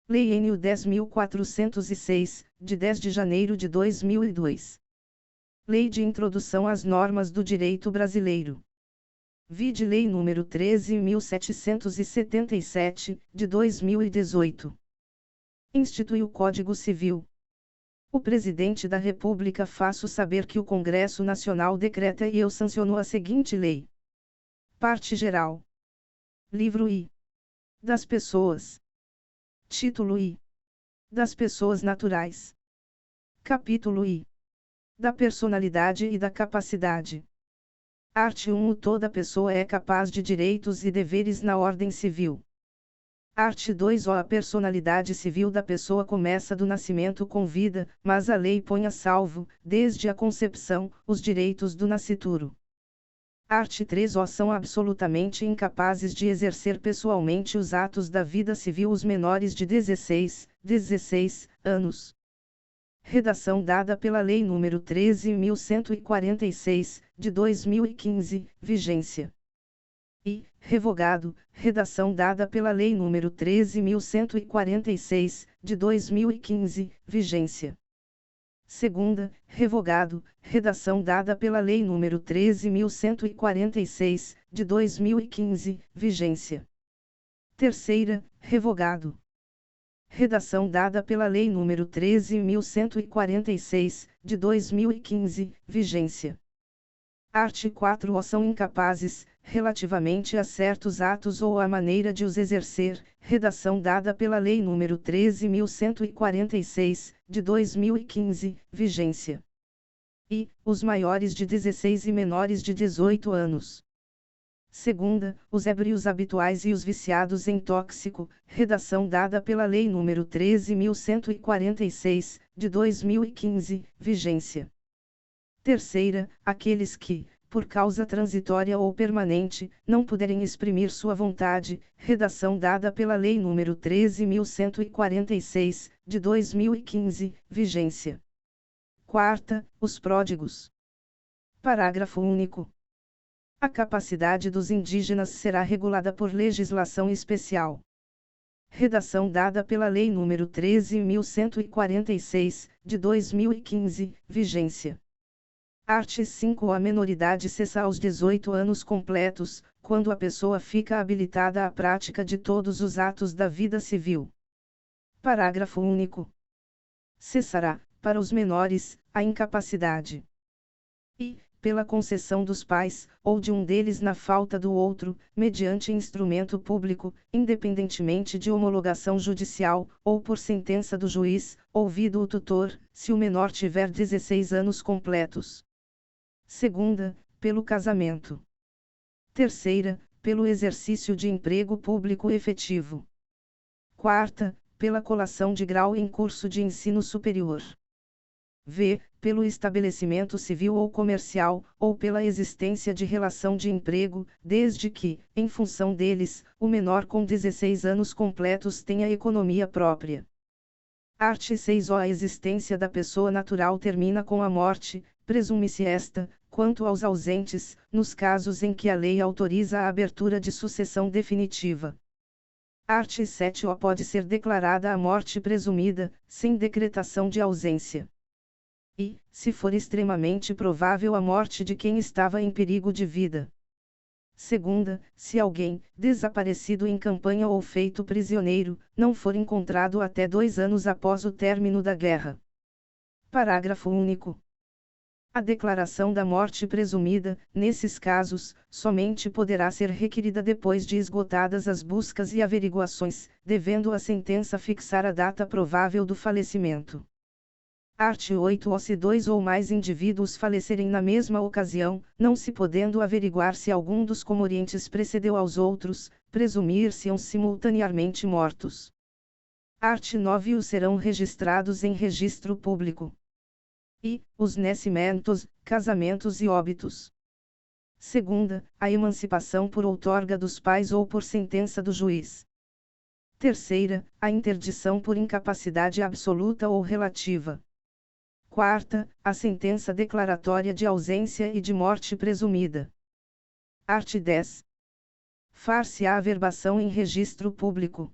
Lei nº 10.406, de 10 de janeiro de 2002. Lei de Introdução às Normas do Direito Brasileiro. Vide Lei nº 13.777, de 2018. Institui o Código Civil. O Presidente da República faço saber que o Congresso Nacional decreta e eu sanciono a seguinte lei. Parte geral. Livro I. Das pessoas. Título I. Das pessoas naturais. Capítulo I. Da personalidade e da capacidade. Art. 1. Toda pessoa é capaz de direitos e deveres na ordem civil. Art. 2. A personalidade civil da pessoa começa do nascimento com vida, mas a lei põe a salvo, desde a concepção, os direitos do nascituro. Art. 3. São absolutamente incapazes de exercer pessoalmente os atos da vida civil os menores de 16 anos. Redação dada pela Lei nº 13.146, de 2015, vigência. E, revogado, redação dada pela Lei nº 13.146, de 2015, vigência. Segunda, revogado, redação dada pela Lei nº 13.146, de 2015, vigência. Terceira, revogado. Redação dada pela Lei nº 13.146, de 2015, vigência. Art. 4. São incapazes, relativamente a certos atos ou à maneira de os exercer, redação dada pela Lei nº 13.146, de 2015, vigência. E, os maiores de 16 e menores de 18 anos. Segunda, os ébrios habituais e os viciados em tóxico, redação dada pela Lei nº 13.146, de 2015, vigência. Terceira, aqueles que, por causa transitória ou permanente, não puderem exprimir sua vontade, redação dada pela Lei nº 13.146, de 2015, vigência. Quarta, os pródigos. Parágrafo único. A capacidade dos indígenas será regulada por legislação especial. Redação dada pela Lei nº 13.146, de 2015, vigência. Art. 5. A menoridade cessa aos 18 anos completos, quando a pessoa fica habilitada à prática de todos os atos da vida civil. Parágrafo único. Cessará, para os menores, a incapacidade. E, pela concessão dos pais, ou de um deles na falta do outro, mediante instrumento público, independentemente de homologação judicial, ou por sentença do juiz, ouvido o tutor, se o menor tiver 16 anos completos. Segunda, pelo casamento. Terceira, pelo exercício de emprego público efetivo. Quarta, pela colação de grau em curso de ensino superior. V, pelo estabelecimento civil ou comercial, ou pela existência de relação de emprego, desde que, em função deles, o menor com 16 anos completos tenha economia própria. Art. 6. A existência da pessoa natural termina com a morte, presume-se esta, quanto aos ausentes, nos casos em que a lei autoriza a abertura de sucessão definitiva. Art. 7. Pode ser declarada a morte presumida, sem decretação de ausência. E, se for extremamente provável a morte de quem estava em perigo de vida. Segunda, se alguém, desaparecido em campanha ou feito prisioneiro, não for encontrado até 2 anos após o término da guerra. Parágrafo único. A declaração da morte presumida, nesses casos, somente poderá ser requerida depois de esgotadas as buscas e averiguações, devendo a sentença fixar a data provável do falecimento. Art. 8. Se 2 ou mais indivíduos falecerem na mesma ocasião, não se podendo averiguar se algum dos comorientes precedeu aos outros, presumir-se-ão simultaneamente mortos. Art. 9. Os serão registrados em registro público. E, os nascimentos, casamentos e óbitos. Segunda, a emancipação por outorga dos pais ou por sentença do juiz. Terceira, a interdição por incapacidade absoluta ou relativa. Quarta, a sentença declaratória de ausência e de morte presumida. Art. 10. Far-se-á averbação em registro público.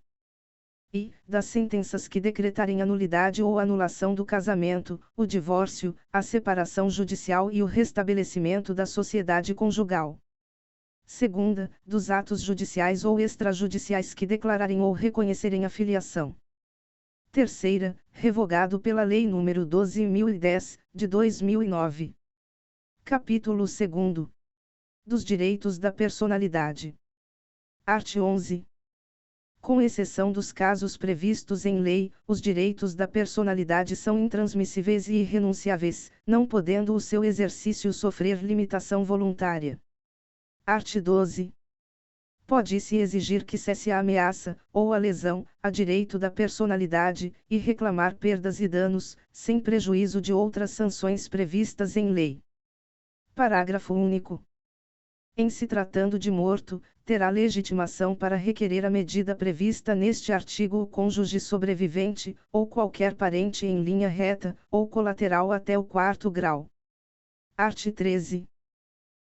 e, das sentenças que decretarem a nulidade ou anulação do casamento, o divórcio, a separação judicial e o restabelecimento da sociedade conjugal. Segunda, dos atos judiciais ou extrajudiciais que declararem ou reconhecerem a filiação. Terceira, revogado pela Lei nº 12.010, de 2009. Capítulo 2. Dos direitos da personalidade. Art. 11. Com exceção dos casos previstos em lei, os direitos da personalidade são intransmissíveis e irrenunciáveis, não podendo o seu exercício sofrer limitação voluntária. Art. 12. Pode-se exigir que cesse a ameaça, ou a lesão, a direito da personalidade, e reclamar perdas e danos, sem prejuízo de outras sanções previstas em lei. Parágrafo único. Em se tratando de morto, terá legitimação para requerer a medida prevista neste artigo o cônjuge sobrevivente, ou qualquer parente em linha reta, ou colateral até o 4º grau. Art. 13.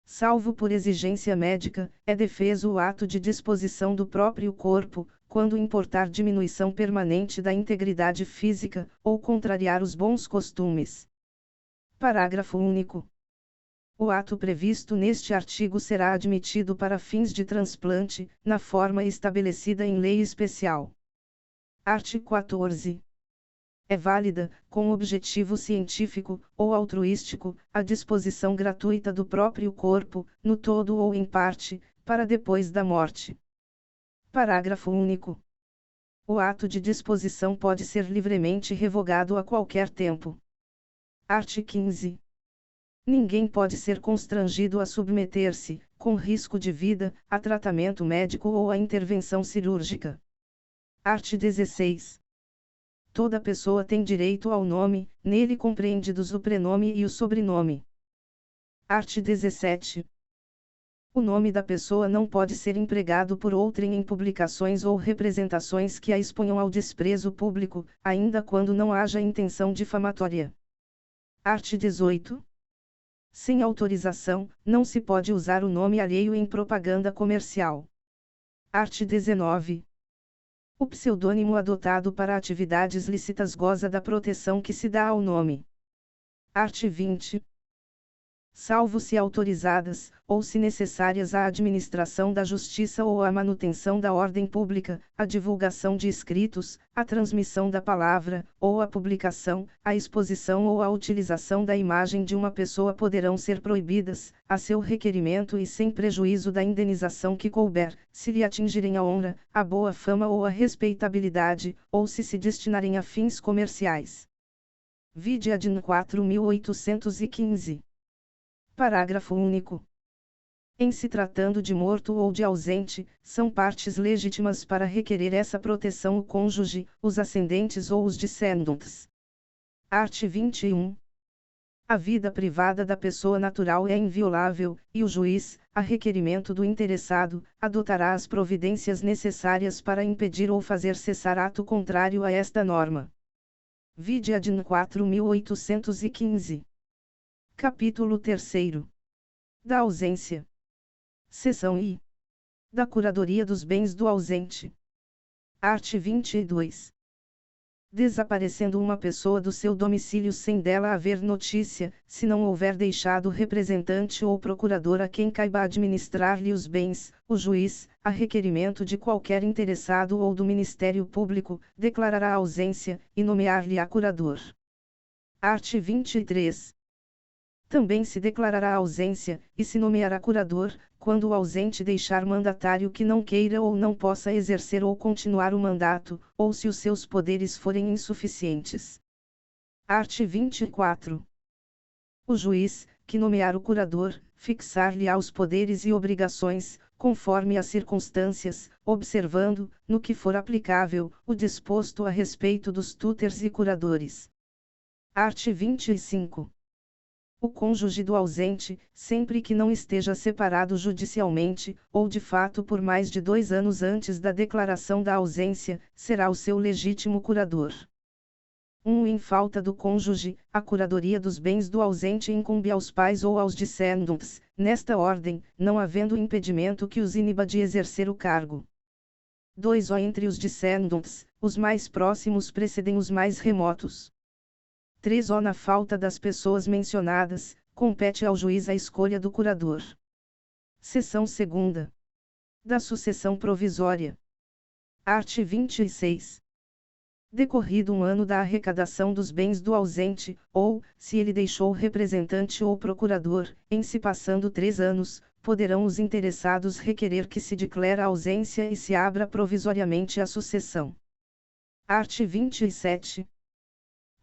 Salvo por exigência médica, é defeso o ato de disposição do próprio corpo, quando importar diminuição permanente da integridade física, ou contrariar os bons costumes. Parágrafo único. O ato previsto neste artigo será admitido para fins de transplante, na forma estabelecida em lei especial. Art. 14. É válida, com objetivo científico, ou altruístico, a disposição gratuita do próprio corpo, no todo ou em parte, para depois da morte. Parágrafo único. O ato de disposição pode ser livremente revogado a qualquer tempo. Art. 15. Ninguém pode ser constrangido a submeter-se, com risco de vida, a tratamento médico ou a intervenção cirúrgica. Art. 16. Toda pessoa tem direito ao nome, nele compreendidos o prenome e o sobrenome. Art. 17. O nome da pessoa não pode ser empregado por outrem em publicações ou representações que a exponham ao desprezo público, ainda quando não haja intenção difamatória. Art. 18. Sem autorização, não se pode usar o nome alheio em propaganda comercial. Art. 19. O pseudônimo adotado para atividades lícitas goza da proteção que se dá ao nome. Art. 20. Salvo se autorizadas, ou se necessárias à administração da justiça ou à manutenção da ordem pública, a divulgação de escritos, a transmissão da palavra, ou a publicação, a exposição ou a utilização da imagem de uma pessoa poderão ser proibidas, a seu requerimento e sem prejuízo da indenização que couber, se lhe atingirem a honra, a boa fama ou a respeitabilidade, ou se destinarem a fins comerciais. Vide ADN 4.815. Parágrafo único. Em se tratando de morto ou de ausente, são partes legítimas para requerer essa proteção o cônjuge, os ascendentes ou os descendentes. Art. 21. A vida privada da pessoa natural é inviolável, e o juiz, a requerimento do interessado, adotará as providências necessárias para impedir ou fazer cessar ato contrário a esta norma. Vide ADN 4.815. Capítulo 3. Da ausência. Seção I. Da curadoria dos bens do ausente. Art. 22. Desaparecendo uma pessoa do seu domicílio sem dela haver notícia, se não houver deixado representante ou procurador a quem caiba administrar-lhe os bens, o juiz, a requerimento de qualquer interessado ou do Ministério Público, declarará a ausência, e nomear-lhe-á curador. Art. 23. Também se declarará a ausência, e se nomeará curador, quando o ausente deixar mandatário que não queira ou não possa exercer ou continuar o mandato, ou se os seus poderes forem insuficientes. Art. 24. O juiz, que nomear o curador, fixar-lhe-á os poderes e obrigações, conforme as circunstâncias, observando, no que for aplicável, o disposto a respeito dos tutores e curadores. Art. 25. O cônjuge do ausente, sempre que não esteja separado judicialmente, ou de fato por mais de 2 anos antes da declaração da ausência, será o seu legítimo curador. Em falta do cônjuge, a curadoria dos bens do ausente incumbe aos pais ou aos descendentes, nesta ordem, não havendo impedimento que os iniba de exercer o cargo. 2. Ou entre os descendentes, os mais próximos precedem os mais remotos. 3. Na falta das pessoas mencionadas, compete ao juiz a escolha do curador. Seção 2ª. Da sucessão provisória. Art. 26. Decorrido um ano da arrecadação dos bens do ausente, ou, se ele deixou representante ou procurador, em se passando 3 anos, poderão os interessados requerer que se declare a ausência e se abra provisoriamente a sucessão. Art. 27.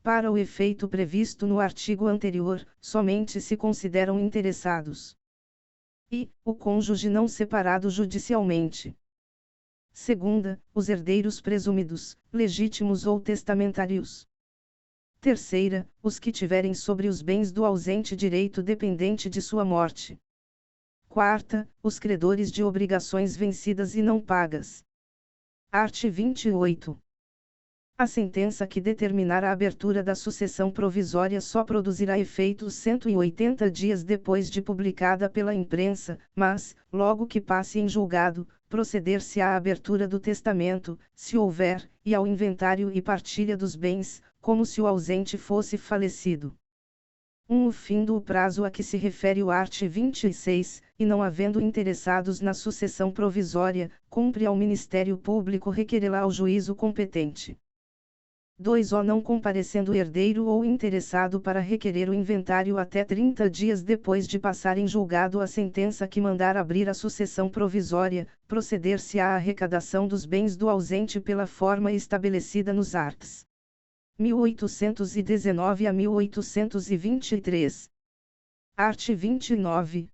Para o efeito previsto no artigo anterior, somente se consideram interessados e o cônjuge não separado judicialmente. 2. Os herdeiros presumidos, legítimos ou testamentários. 3. Os que tiverem sobre os bens do ausente direito dependente de sua morte. 4. Os credores de obrigações vencidas e não pagas. Art. 28. A sentença que determinar a abertura da sucessão provisória só produzirá efeitos 180 dias depois de publicada pela imprensa, mas, logo que passe em julgado, proceder-se à abertura do testamento, se houver, e ao inventário e partilha dos bens, como se o ausente fosse falecido. O fim do prazo a que se refere o art. 26, e não havendo interessados na sucessão provisória, cumpre ao Ministério Público requerê-la ao juízo competente. 2. Não comparecendo o herdeiro ou interessado para requerer o inventário até 30 dias depois de passar em julgado a sentença que mandar abrir a sucessão provisória, proceder-se à arrecadação dos bens do ausente pela forma estabelecida nos arts. 1819 a 1823. Art. 29.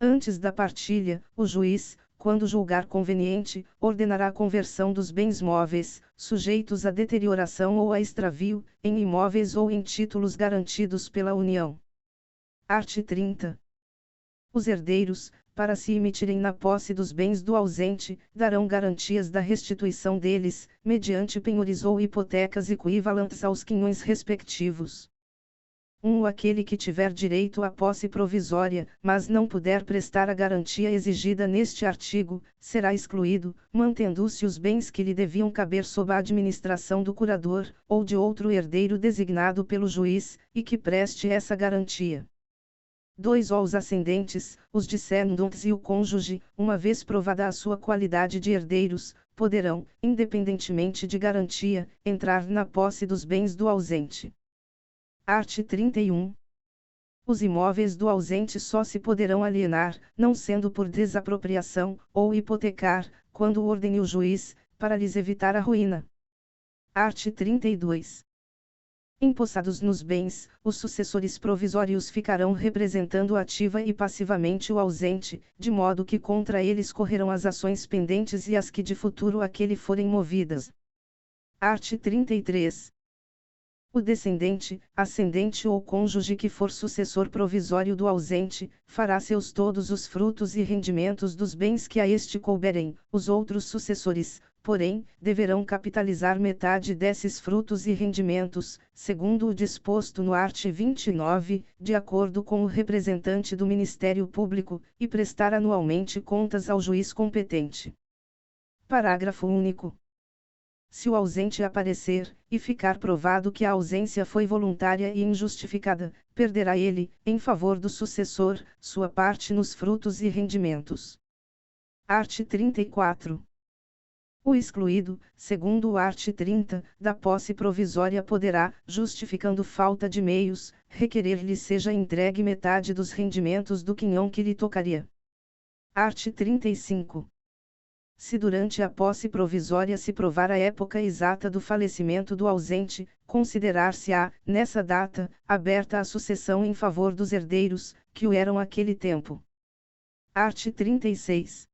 Antes da partilha, o juiz, quando julgar conveniente, ordenará a conversão dos bens móveis, sujeitos a deterioração ou a extravio, em imóveis ou em títulos garantidos pela União. Art. 30. Os herdeiros, para se emitirem na posse dos bens do ausente, darão garantias da restituição deles, mediante penhores ou hipotecas equivalentes aos quinhões respectivos. Aquele que tiver direito à posse provisória, mas não puder prestar a garantia exigida neste artigo, será excluído, mantendo-se os bens que lhe deviam caber sob a administração do curador, ou de outro herdeiro designado pelo juiz, e que preste essa garantia. 2. Os ascendentes, os descendentes e o cônjuge, uma vez provada a sua qualidade de herdeiros, poderão, independentemente de garantia, entrar na posse dos bens do ausente. Art. 31. Os imóveis do ausente só se poderão alienar, não sendo por desapropriação, ou hipotecar, quando ordene o juiz, para lhes evitar a ruína. Art. 32. Empossados nos bens, os sucessores provisórios ficarão representando ativa e passivamente o ausente, de modo que contra eles correrão as ações pendentes e as que de futuro àquele forem movidas. Art. 33. O descendente, ascendente ou cônjuge que for sucessor provisório do ausente, fará seus todos os frutos e rendimentos dos bens que a este couberem. Os outros sucessores, porém, deverão capitalizar metade desses frutos e rendimentos, segundo o disposto no art. 29, de acordo com o representante do Ministério Público, e prestar anualmente contas ao juiz competente. Parágrafo único. Se o ausente aparecer, e ficar provado que a ausência foi voluntária e injustificada, perderá ele, em favor do sucessor, sua parte nos frutos e rendimentos. Art. 34. O excluído, segundo o art. 30, da posse provisória poderá, justificando falta de meios, requerer-lhe seja entregue metade dos rendimentos do quinhão que lhe tocaria. Art. 35. Se durante a posse provisória se provar a época exata do falecimento do ausente, considerar-se-á, nessa data, aberta a sucessão em favor dos herdeiros, que o eram àquele tempo. Art. 36.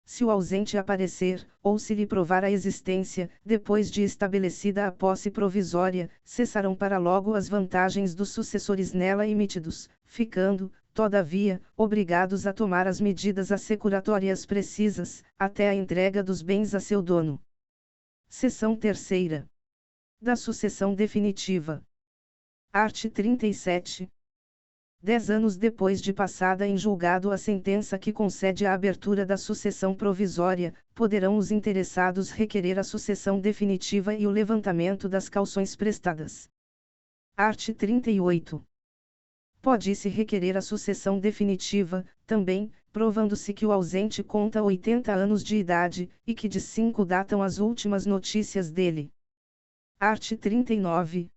Se o ausente aparecer, ou se lhe provar a existência, depois de estabelecida a posse provisória, cessarão para logo as vantagens dos sucessores nela emitidos, ficando, todavia, obrigados a tomar as medidas assecuratórias precisas, até a entrega dos bens a seu dono. Seção 3ª. Da sucessão definitiva. Art. 37. 10 anos depois de passada em julgado a sentença que concede a abertura da sucessão provisória, poderão os interessados requerer a sucessão definitiva e o levantamento das cauções prestadas. Art. 38. Pode-se requerer a sucessão definitiva, também, provando-se que o ausente conta 80 anos de idade, e que de 5 datam as últimas notícias dele. Art. 39.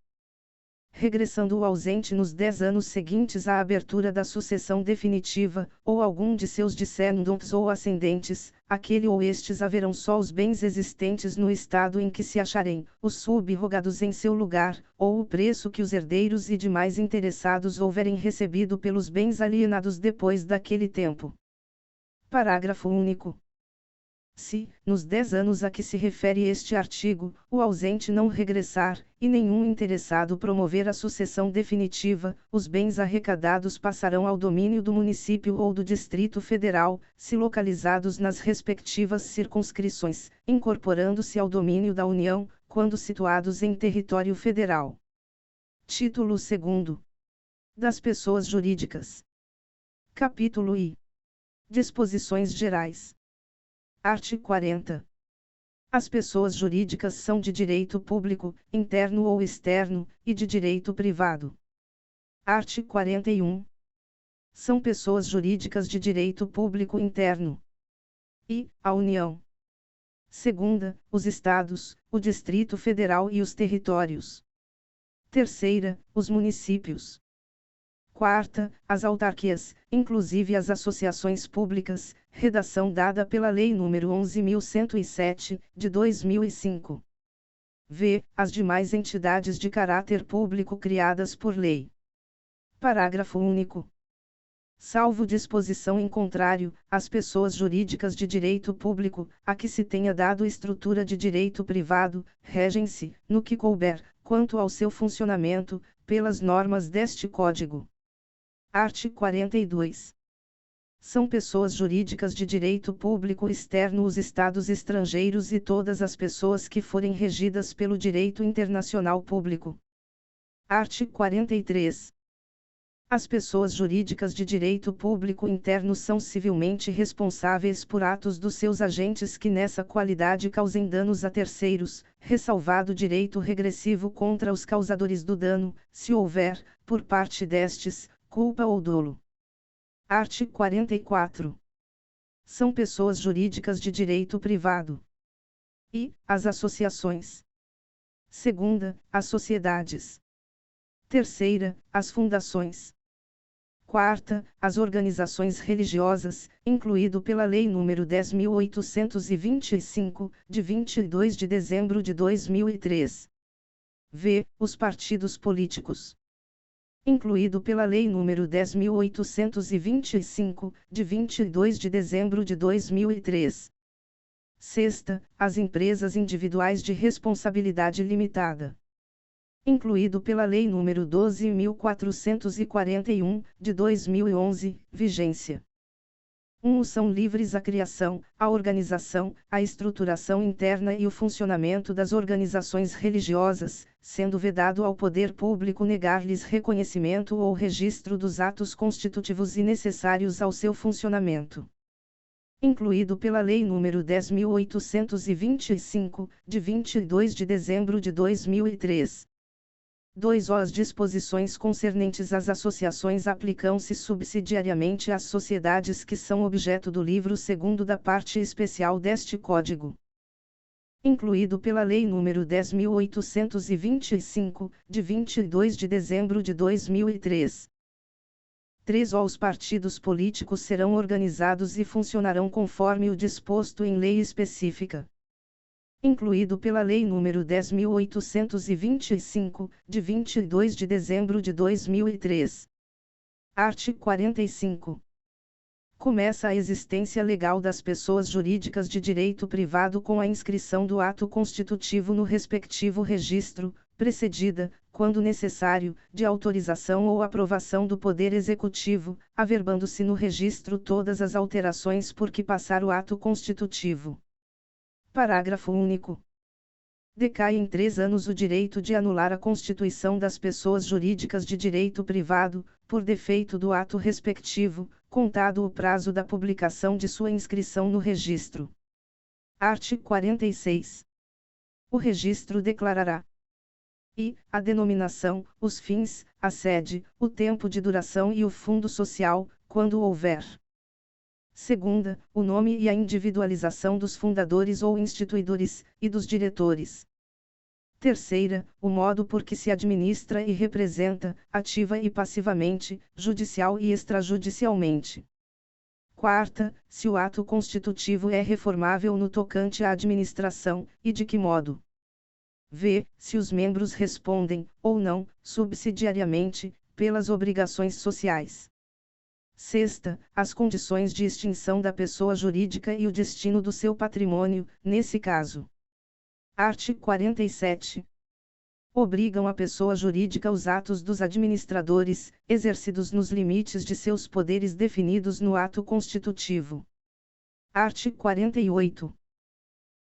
Regressando o ausente nos 10 anos seguintes à abertura da sucessão definitiva, ou algum de seus descendentes ou ascendentes, aquele ou estes haverão só os bens existentes no estado em que se acharem, os subrogados em seu lugar, ou o preço que os herdeiros e demais interessados houverem recebido pelos bens alienados depois daquele tempo. Parágrafo único. Se, nos 10 anos a que se refere este artigo, o ausente não regressar, e nenhum interessado promover a sucessão definitiva, os bens arrecadados passarão ao domínio do município ou do Distrito Federal, se localizados nas respectivas circunscrições, incorporando-se ao domínio da União, quando situados em território federal. Título 2. Das pessoas jurídicas. Capítulo I. Disposições gerais. Art. 40. As pessoas jurídicas são de direito público, interno ou externo, e de direito privado. Art. 41. São pessoas jurídicas de direito público interno. I. A União. Segunda, os Estados, o Distrito Federal e os territórios. Terceira, os municípios. Quarta, as autarquias, inclusive as associações públicas, redação dada pela Lei nº 11.107, de 2005. V. As demais entidades de caráter público criadas por lei. Parágrafo único. Salvo disposição em contrário, as pessoas jurídicas de direito público, a que se tenha dado estrutura de direito privado, regem-se, no que couber, quanto ao seu funcionamento, pelas normas deste Código. Art. 42. São pessoas jurídicas de direito público externo os estados estrangeiros e todas as pessoas que forem regidas pelo direito internacional público. Art. 43. As pessoas jurídicas de direito público interno são civilmente responsáveis por atos dos seus agentes que nessa qualidade causem danos a terceiros, ressalvado direito regressivo contra os causadores do dano, se houver, por parte destes, culpa ou dolo. Art. 44. São pessoas jurídicas de direito privado. I. As associações. Segunda, as sociedades. Terceira, as fundações. Quarta, as organizações religiosas, incluído pela Lei nº 10.825, de 22 de dezembro de 2003. V. Os partidos políticos. Incluído pela Lei nº 10.825, de 22 de dezembro de 2003. Sexta, as empresas individuais de responsabilidade limitada. Incluído pela Lei nº 12.441, de 2011, vigência. 1. São livres a criação, a organização, a estruturação interna e o funcionamento das organizações religiosas, sendo vedado ao poder público negar-lhes reconhecimento ou registro dos atos constitutivos e necessários ao seu funcionamento. Incluído pela Lei nº 10.825, de 22 de dezembro de 2003. 2. As disposições concernentes às associações aplicam-se subsidiariamente às sociedades que são objeto do livro 2º da parte especial deste Código. Incluído pela Lei nº 10.825, de 22 de dezembro de 2003. 3. Os partidos políticos serão organizados e funcionarão conforme o disposto em lei específica. Incluído pela Lei nº 10.825, de 22 de dezembro de 2003. Art. 45. Começa a existência legal das pessoas jurídicas de direito privado com a inscrição do ato constitutivo no respectivo registro, precedida, quando necessário, de autorização ou aprovação do Poder Executivo, averbando-se no registro todas as alterações por que passar o ato constitutivo. Parágrafo único. Decai em 3 anos o direito de anular a constituição das pessoas jurídicas de direito privado, por defeito do ato respectivo, contado o prazo da publicação de sua inscrição no registro. Art. 46. O registro declarará e a denominação, os fins, a sede, o tempo de duração e o fundo social, quando houver. Segunda, o nome e a individualização dos fundadores ou instituidores, e dos diretores. Terceira, o modo por que se administra e representa, ativa e passivamente, judicial e extrajudicialmente. Quarta, se o ato constitutivo é reformável no tocante à administração, e de que modo. V. Se os membros respondem, ou não, subsidiariamente, pelas obrigações sociais. Sexta, as condições de extinção da pessoa jurídica e o destino do seu patrimônio, nesse caso. Art. 47. Obrigam a pessoa jurídica os atos dos administradores, exercidos nos limites de seus poderes definidos no ato constitutivo. Art. 48.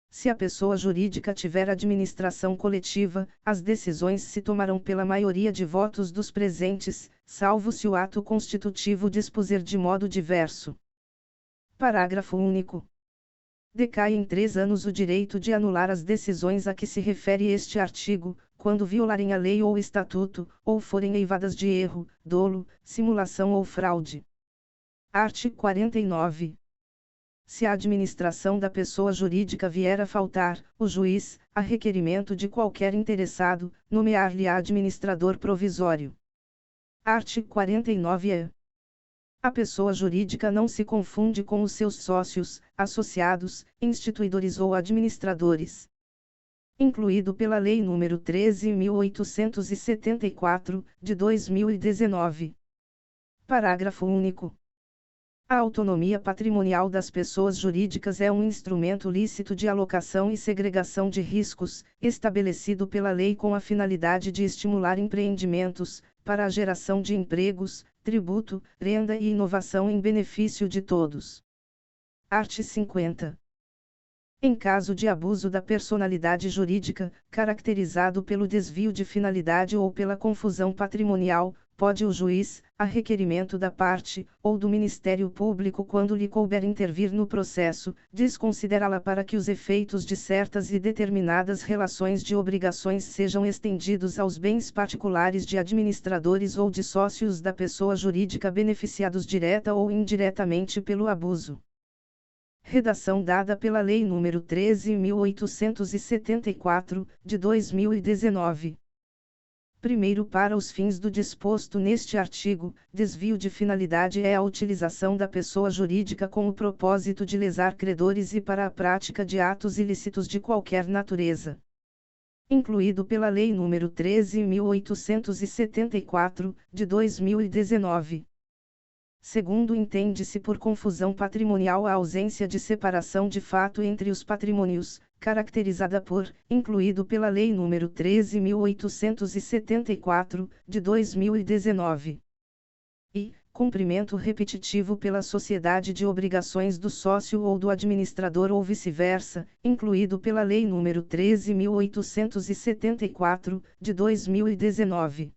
Se a pessoa jurídica tiver administração coletiva, as decisões se tomarão pela maioria de votos dos presentes, salvo se o ato constitutivo dispuser de modo diverso. Parágrafo único. Decai em 3 anos o direito de anular as decisões a que se refere este artigo, quando violarem a lei ou estatuto, ou forem eivadas de erro, dolo, simulação ou fraude. Art. 49. Se a administração da pessoa jurídica vier a faltar, o juiz, a requerimento de qualquer interessado, nomear-lhe-á administrador provisório. Art. 49-A. A pessoa jurídica não se confunde com os seus sócios, associados, instituidores ou administradores. Incluído pela Lei nº 13.874, de 2019. Parágrafo único. A autonomia patrimonial das pessoas jurídicas é um instrumento lícito de alocação e segregação de riscos, estabelecido pela lei com a finalidade de estimular empreendimentos, para a geração de empregos, tributo, renda e inovação em benefício de todos. Art. 50. Em caso de abuso da personalidade jurídica, caracterizado pelo desvio de finalidade ou pela confusão patrimonial, pode o juiz, a requerimento da parte, ou do Ministério Público quando lhe couber intervir no processo, desconsiderá-la para que os efeitos de certas e determinadas relações de obrigações sejam estendidos aos bens particulares de administradores ou de sócios da pessoa jurídica beneficiados direta ou indiretamente pelo abuso. Redação dada pela Lei nº 13.874, de 2019. Primeiro, para os fins do disposto neste artigo, desvio de finalidade é a utilização da pessoa jurídica com o propósito de lesar credores e para a prática de atos ilícitos de qualquer natureza. Incluído pela Lei nº 13.874, de 2019. Segundo, entende-se por confusão patrimonial a ausência de separação de fato entre os patrimônios, caracterizada por, incluído pela Lei nº 13.874, de 2019. E, cumprimento repetitivo pela sociedade de obrigações do sócio ou do administrador ou vice-versa, incluído pela Lei nº 13.874, de 2019.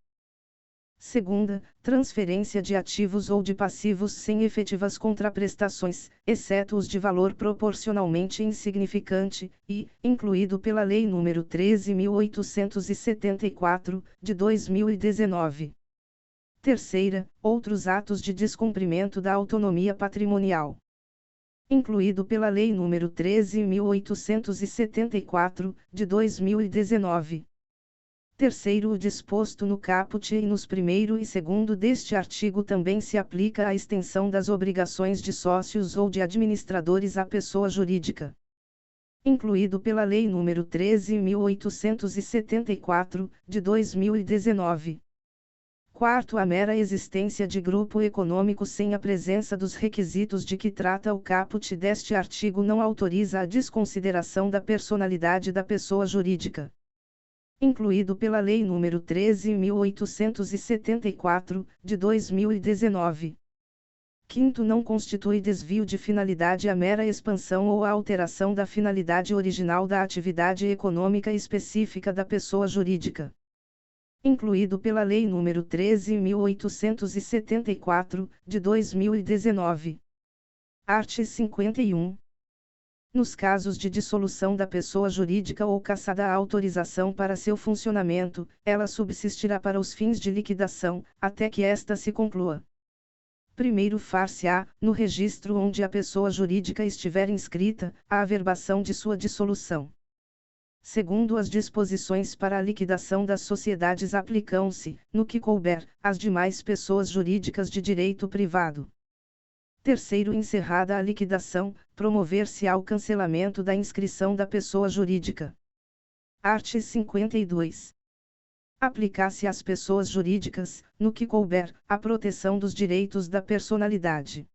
Segunda, transferência de ativos ou de passivos sem efetivas contraprestações, exceto os de valor proporcionalmente insignificante, e, incluído pela Lei nº 13.874, de 2019. Terceira, outros atos de descumprimento da autonomia patrimonial. Incluído pela Lei nº 13.874, de 2019. Terceiro, o disposto no caput e nos primeiro e segundo deste artigo também se aplica à extensão das obrigações de sócios ou de administradores à pessoa jurídica. Incluído pela Lei nº 13.874, de 2019. Quarto, a mera existência de grupo econômico sem a presença dos requisitos de que trata o caput deste artigo não autoriza a desconsideração da personalidade da pessoa jurídica. Incluído pela Lei nº 13.874, de 2019. Quinto, não constitui desvio de finalidade a mera expansão ou a alteração da finalidade original da atividade econômica específica da pessoa jurídica. incluído pela Lei nº 13.874, de 2019. Art. 51. Nos casos de dissolução da pessoa jurídica ou cassada a autorização para seu funcionamento, ela subsistirá para os fins de liquidação, até que esta se conclua. Primeiro far-se-á, no registro onde a pessoa jurídica estiver inscrita, a averbação de sua dissolução. Segundo as disposições para a liquidação das sociedades aplicam-se, no que couber, às demais pessoas jurídicas de direito privado. Terceiro, encerrada a liquidação, promover-se-á o cancelamento da inscrição da pessoa jurídica. Art. 52. Aplicar-se às pessoas jurídicas, no que couber, a proteção dos direitos da personalidade.